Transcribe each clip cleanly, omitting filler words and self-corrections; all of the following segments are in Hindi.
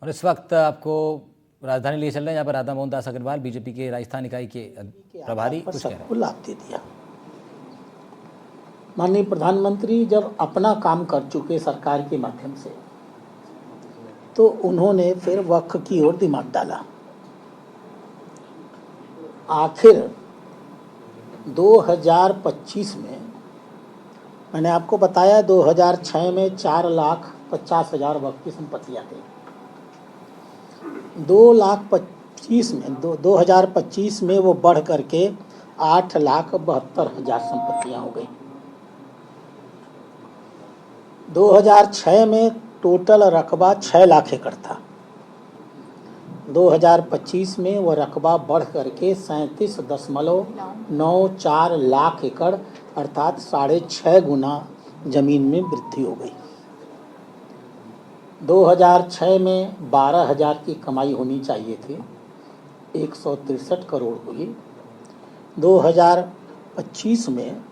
और इस वक्त आपको राजधानी लिए चल रहे हैं, यहाँ पर राधा मोहन दास अग्रवाल बीजेपी के राजस्थान इकाई के प्रभारी कुछ कह रहे हैं। सबको लाभ दे दिया। माननीय प्रधानमंत्री जब अपना काम कर चुके सरकार के माध्यम से, तो उन्होंने फिर वक्फ की ओर दिमाग डाला। आखिर 2025 में मैंने आपको बताया 2006 में 4,50,000 वक्फ की संपत्तियाँ थी। 2025 में वो बढ़ करके 8,72,000 संपत्तियाँ हो गई। 2006 में टोटल रकबा 6 लाख एकड़ था। 2025 में वह रकबा बढ़ करके 37.94 लाख एकड़ अर्थात 6.5 गुना जमीन में वृद्धि हो गई। 2006 में 12,000 की कमाई होनी चाहिए थी, 163 करोड़ हुई। 2025 में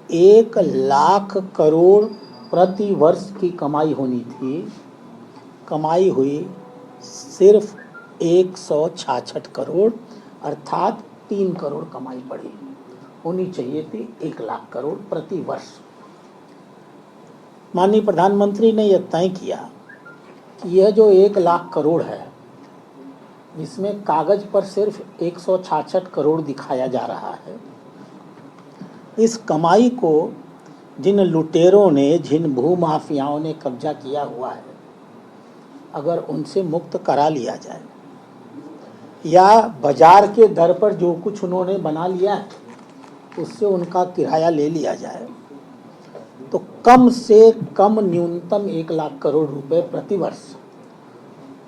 1 लाख करोड़ प्रति वर्ष की कमाई होनी थी, कमाई हुई सिर्फ 166 करोड़ अर्थात 3 करोड़ कमाई बढ़ी। होनी चाहिए थी 1 लाख करोड़ प्रति वर्ष। माननीय प्रधानमंत्री ने यह तय किया कि यह जो 1 लाख करोड़ है, इसमें कागज पर सिर्फ 166 करोड़ दिखाया जा रहा है। इस कमाई को जिन लुटेरों ने, जिन भूमाफियाओं ने कब्जा किया हुआ है, अगर उनसे मुक्त करा लिया जाए या बाजार के दर पर जो कुछ उन्होंने बना लिया है उससे उनका किराया ले लिया जाए, तो कम से कम न्यूनतम 1 लाख करोड़ रुपए प्रति वर्ष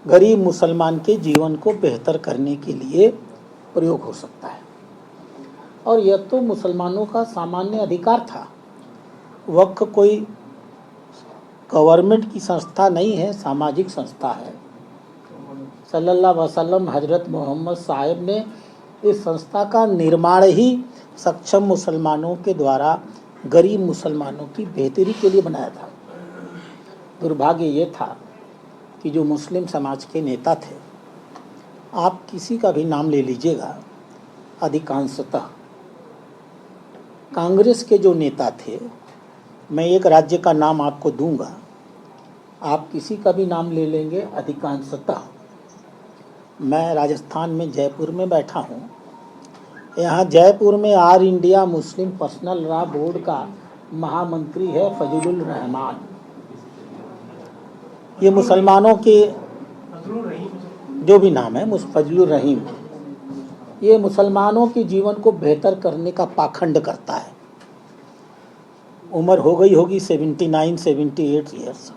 गरीब मुसलमान के जीवन को बेहतर करने के लिए प्रयोग हो सकता है। और यह तो मुसलमानों का सामान्य अधिकार था। वक्फ कोई गवर्नमेंट की संस्था नहीं है, सामाजिक संस्था है। सल्लल्लाहु अलैहि वसल्लम हजरत मोहम्मद साहब ने इस संस्था का निर्माण ही सक्षम मुसलमानों के द्वारा गरीब मुसलमानों की बेहतरी के लिए बनाया था। दुर्भाग्य ये था कि जो मुस्लिम समाज के नेता थे, आप किसी का भी नाम ले लीजिएगा, अधिकांशतः कांग्रेस के जो नेता थे, मैं एक राज्य का नाम आपको दूंगा, आप किसी का भी नाम ले लेंगे, अधिकांशतः। मैं राजस्थान में जयपुर में बैठा हूँ। यहाँ जयपुर में all India Muslim personal law board का महामंत्री है फजलुर रहमान। ये मुसलमानों के जो भी नाम है, फजलुर रहीम, ये मुसलमानों के जीवन को बेहतर करने का पाखंड करता है। उम्र हो गई होगी 79-78 ईयर्स।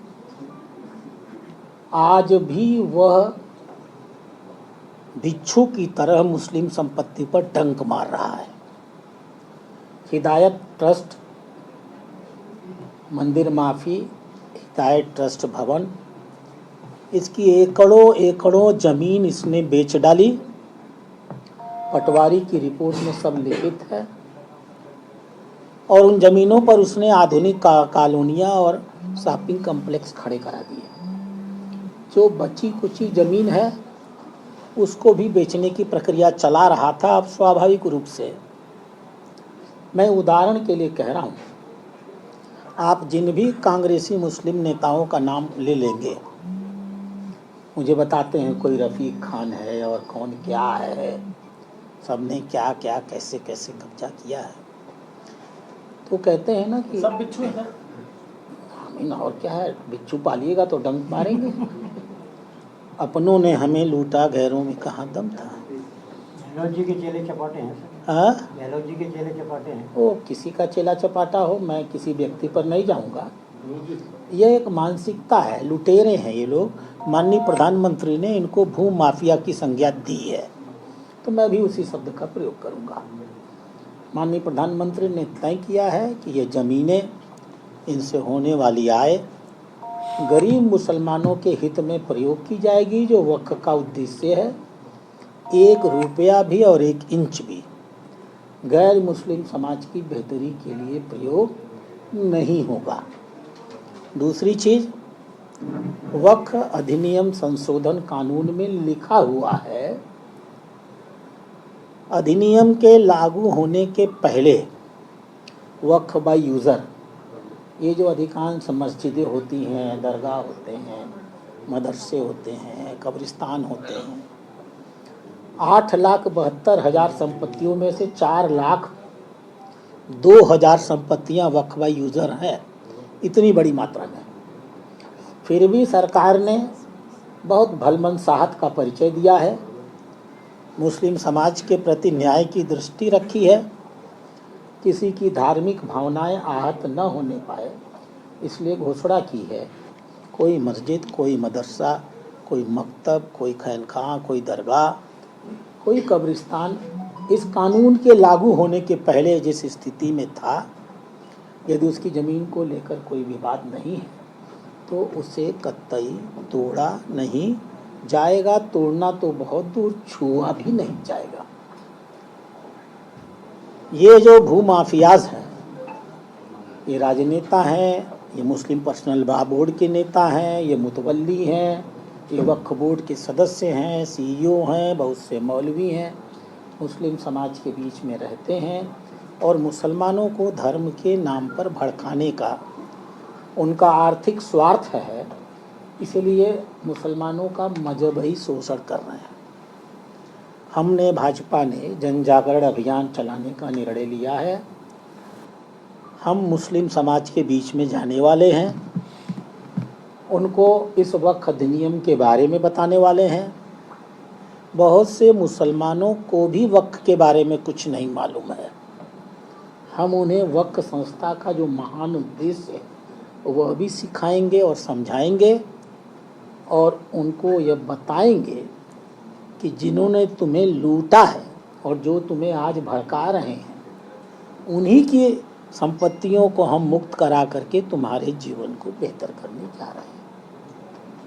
आज भी वह भिक्षु की तरह मुस्लिम संपत्ति पर डंक मार रहा है। हिदायत ट्रस्ट, मंदिर माफी, हिदायत ट्रस्ट भवन, इसकी एकड़ों एकड़ों जमीन इसने बेच डाली। पटवारी की रिपोर्ट में सब लिखित है। और उन जमीनों पर उसने आधुनिक कॉलोनियाँ और शॉपिंग कॉम्प्लेक्स खड़े करा दिए। जो बची कुची जमीन है उसको भी बेचने की प्रक्रिया चला रहा था। अब स्वाभाविक रूप से मैं उदाहरण के लिए कह रहा हूँ, आप जिन भी कांग्रेसी मुस्लिम नेताओं का नाम ले लेंगे, मुझे बताते हैं कोई रफ़ीक खान है और कौन क्या है, सबने क्या क्या कैसे कैसे कब्जा किया है, तो कहते हैं ना कि सब बिच्छू है। और क्या है, बिच्छू पालिएगा तो डंक मारेंगे। अपनों ने हमें लूटा, गैरों में कहाँ दम था। गहलोत जी के चेले चपाटे हैं सर। हाँ, गहलोत जी के चेले चपाटे हैं। वो किसी का चेला चपाटा हो, मैं किसी व्यक्ति पर नहीं जाऊंगा। यह एक मानसिकता है, लुटेरे हैं ये लोग। माननीय प्रधानमंत्री ने इनको भू माफिया की संज्ञा दी है, तो मैं भी उसी शब्द का प्रयोग करूंगा। माननीय प्रधानमंत्री ने तय किया है कि ये ज़मीनें, इनसे होने वाली आय गरीब मुसलमानों के हित में प्रयोग की जाएगी। जो वक्फ का उद्देश्य है, 1 रुपया भी और 1 इंच भी गैर मुस्लिम समाज की बेहतरी के लिए प्रयोग नहीं होगा। दूसरी चीज़, वक्फ अधिनियम संशोधन कानून में लिखा हुआ है, अधिनियम के लागू होने के पहले वक्फ बाय यूज़र, ये जो अधिकांश मस्जिदें होती हैं, दरगाह होते हैं, मदरसे होते हैं, कब्रिस्तान होते हैं, 8,72,000 संपत्तियों में से 4,02,000 संपत्तियां वक्फ बाय यूज़र हैं, इतनी बड़ी मात्रा में। फिर भी सरकार ने बहुत भलमनसाहत का परिचय दिया है, मुस्लिम समाज के प्रति न्याय की दृष्टि रखी है, किसी की धार्मिक भावनाएं आहत न होने पाए इसलिए घोषणा की है, कोई मस्जिद, कोई मदरसा, कोई मकतब, कोई खैनखां, कोई दरगाह, कोई कब्रिस्तान इस कानून के लागू होने के पहले जिस स्थिति में था, यदि उसकी ज़मीन को लेकर कोई विवाद नहीं है तो उसे कतई तोड़ा नहीं जाएगा। तोड़ना तो बहुत दूर, छुआ भी नहीं जाएगा। ये जो भूमाफियाज हैं, ये राजनेता हैं, ये मुस्लिम पर्सनल लॉ बोर्ड के नेता हैं, ये मुतवल्ली हैं, ये वक्फ बोर्ड के सदस्य हैं, सीईओ हैं, बहुत से मौलवी हैं, मुस्लिम समाज के बीच में रहते हैं और मुसलमानों को धर्म के नाम पर भड़काने का उनका आर्थिक स्वार्थ है, इसलिए मुसलमानों का मजहबी शोषण कर रहे हैं। हमने, भाजपा ने जन जागरण अभियान चलाने का निर्णय लिया है। हम मुस्लिम समाज के बीच में जाने वाले हैं, उनको इस वक्फ अधिनियम के बारे में बताने वाले हैं। बहुत से मुसलमानों को भी वक्फ के बारे में कुछ नहीं मालूम है। हम उन्हें वक्फ संस्था का जो महान उद्देश्य है वह भी सिखाएंगे और समझाएंगे और उनको यह बताएंगे कि जिन्होंने तुम्हें लूटा है और जो तुम्हें आज भड़का रहे हैं, उन्हीं की संपत्तियों को हम मुक्त करा करके तुम्हारे जीवन को बेहतर करने जा रहे हैं।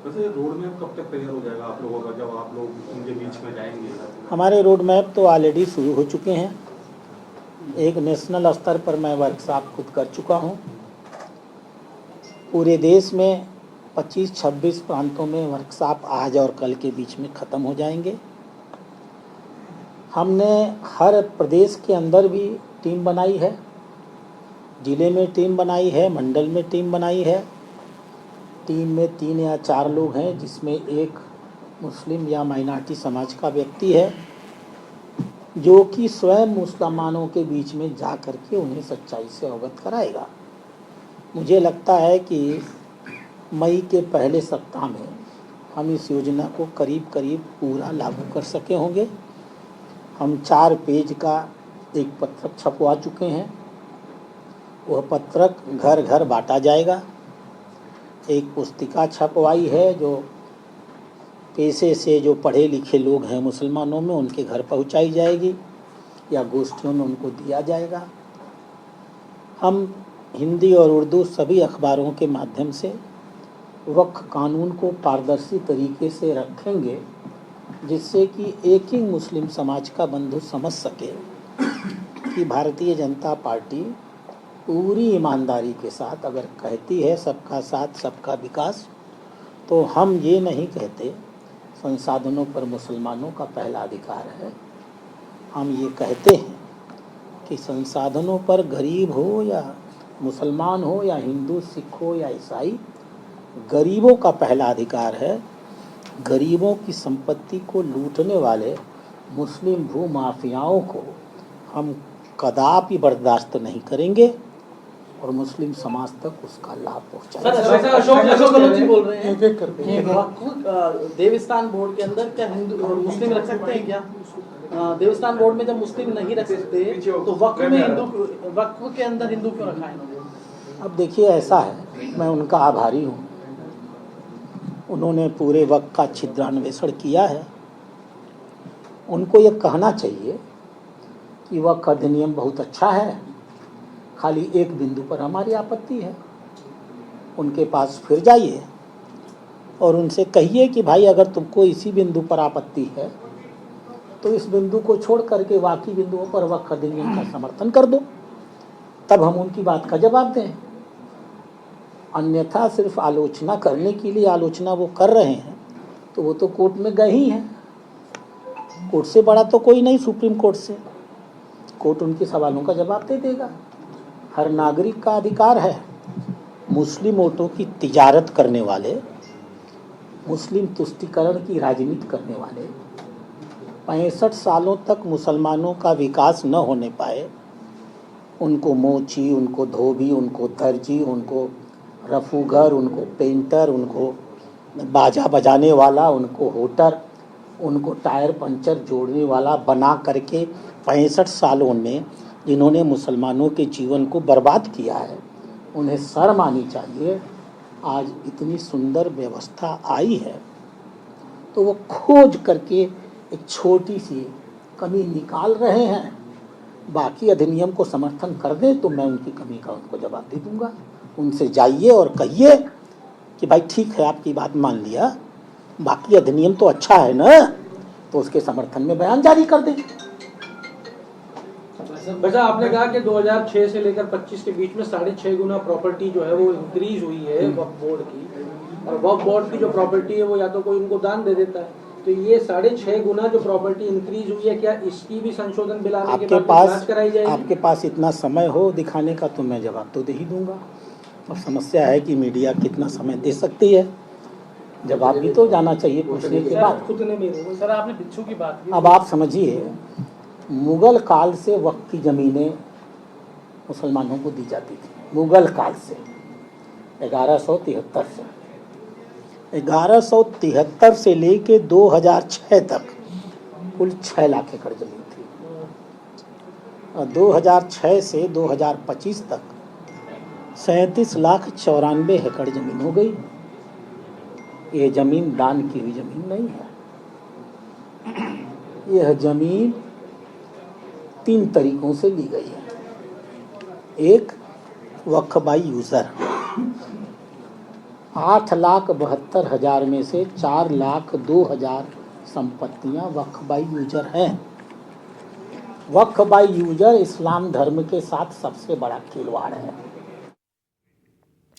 वैसे रोड मैप कब तक तैयार हो जाएगा आप लोगों का, जब आप लोग उनके बीच में जाएंगे? हमारे रोड मैप तो ऑलरेडी शुरू हो चुके हैं। एक नेशनल स्तर पर मैं वर्कशॉप खुद कर चुका हूँ। पूरे देश में 25-26 प्रांतों में वर्कशॉप आज और कल के बीच में ख़त्म हो जाएंगे। हमने हर प्रदेश के अंदर भी टीम बनाई है, ज़िले में टीम बनाई है, मंडल में टीम बनाई है। टीम में 3 या 4 लोग हैं, जिसमें एक मुस्लिम या माइनॉरिटी समाज का व्यक्ति है, जो कि स्वयं मुसलमानों के बीच में जा कर के उन्हें सच्चाई से अवगत कराएगा। मुझे लगता है कि मई के पहले सप्ताह में हम इस योजना को करीब करीब पूरा लागू कर सके होंगे। हम 4 पेज का एक पत्रक छपवा चुके हैं, वह पत्रक घर घर बांटा जाएगा। एक पुस्तिका छपवाई है जो पैसे से जो पढ़े लिखे लोग हैं मुसलमानों में, उनके घर पहुंचाई जाएगी या गोष्ठियों में उनको दिया जाएगा। हम हिंदी और उर्दू सभी अखबारों के माध्यम से वक्फ कानून को पारदर्शी तरीके से रखेंगे, जिससे कि एक ही मुस्लिम समाज का बंधु समझ सके कि भारतीय जनता पार्टी पूरी ईमानदारी के साथ अगर कहती है सबका साथ सबका विकास, तो हम ये नहीं कहते संसाधनों पर मुसलमानों का पहला अधिकार है। हम ये कहते हैं कि संसाधनों पर गरीब हो या मुसलमान हो या हिंदू, सिख हो या ईसाई, गरीबों का पहला अधिकार है। गरीबों की संपत्ति को लूटने वाले मुस्लिम भूमाफियाओं को हम कदापि बर्दाश्त नहीं करेंगे और मुस्लिम समाज तक उसका लाभ पहुंचाएंगे। अशोक गहलोत जी बोल रहे हैं, देवस्थान बोर्ड के अंदर क्या हिंदू और मुस्लिम रख सकते हैं क्या? देवस्थान बोर्ड में जब मुस्लिम नहीं रख सकते तो वक्फ में हिंदू, वक्फ के अंदर हिंदू क्यों रखा है? अब देखिए, ऐसा है, मैं उनका आभारी हूँ। उन्होंने पूरे वक्त का छिद्रान्वेषण किया है। उनको ये कहना चाहिए कि वक्फ अधिनियम बहुत अच्छा है, खाली एक बिंदु पर हमारी आपत्ति है। उनके पास फिर जाइए और उनसे कहिए कि भाई अगर तुमको इसी बिंदु पर आपत्ति है तो इस बिंदु को छोड़ करके बाकी बिंदुओं पर वक्फ अधिनियम का समर्थन कर दो, तब हम उनकी बात का जवाब दें। अन्यथा सिर्फ आलोचना करने के लिए आलोचना वो कर रहे हैं, तो वो तो कोर्ट में गए ही हैं। कोर्ट से बड़ा तो कोई नहीं, सुप्रीम कोर्ट से। कोर्ट उनके सवालों का जवाब दे देगा। हर नागरिक का अधिकार है। मुस्लिम वोटों की तिजारत करने वाले, मुस्लिम तुष्टीकरण की राजनीति करने वाले, 65 सालों तक मुसलमानों का विकास न होने पाए, उनको मोची, उनको धोबी, उनको दर्जी, उनको रफूगर, उनको पेंटर, उनको बाजा बजाने वाला, उनको होटर, उनको टायर पंचर जोड़ने वाला बना करके 65 सालों में जिन्होंने मुसलमानों के जीवन को बर्बाद किया है, उन्हें शर्म आनी चाहिए। आज इतनी सुंदर व्यवस्था आई है तो वो खोज करके एक छोटी सी कमी निकाल रहे हैं। बाकी अधिनियम को समर्थन कर दें तो मैं उनकी कमी का उनको जवाब दे दूंगा। उनसे जाइए और कहिए कि भाई ठीक है, आपकी बात मान लिया, बाकी अधिनियम तो अच्छा है ना, तो उसके समर्थन में बयान जारी कर दें। वैसा आपने कहा कि 2006 से लेकर 25 के बीच में 6.5 गुना प्रॉपर्टी जो है वो इंक्रीज हुई है वक्फ बोर्ड की, और वक्फ बोर्ड की जो प्रॉपर्टी है वो या तो कोई उनको दान दे देता है, तो ये 6.5 गुना जो प्रॉपर्टी इंक्रीज हुई है, क्या इसकी भी संशोधन बिल आने के बाद जांच कराई जाएगी? आपके पास इतना समय हो दिखाने का तो मैं जवाब तो दे ही दूंगा। और समस्या है कि मीडिया कितना समय दे सकती है, जवाब भी तो जाना चाहिए पूछने के बाद। खुद ने भी सर आपने बिच्छू की बात की। अब आप समझिए, मुगल काल से वक्त की ज़मीनें मुसलमानों को दी जाती थी। मुगल काल से 1173 से 1173 से लेके 2006 तक कुल 6 लाख एकड़ जमीन थी, और 2006 से 2025 तक 37,94,00,000 एकड़ जमीन हो गई। ये जमीन दान की हुई जमीन नहीं है। यह जमीन 3 तरीकों से ली गई है। एक, वक्फ बाई यूज़र, 8,72,000 में से 4,02,000 संपत्तियां वक्फ बाई यूजर हैं। वक्फ बाई यूजर इस्लाम धर्म के साथ सबसे बड़ा खिलवाड़ है।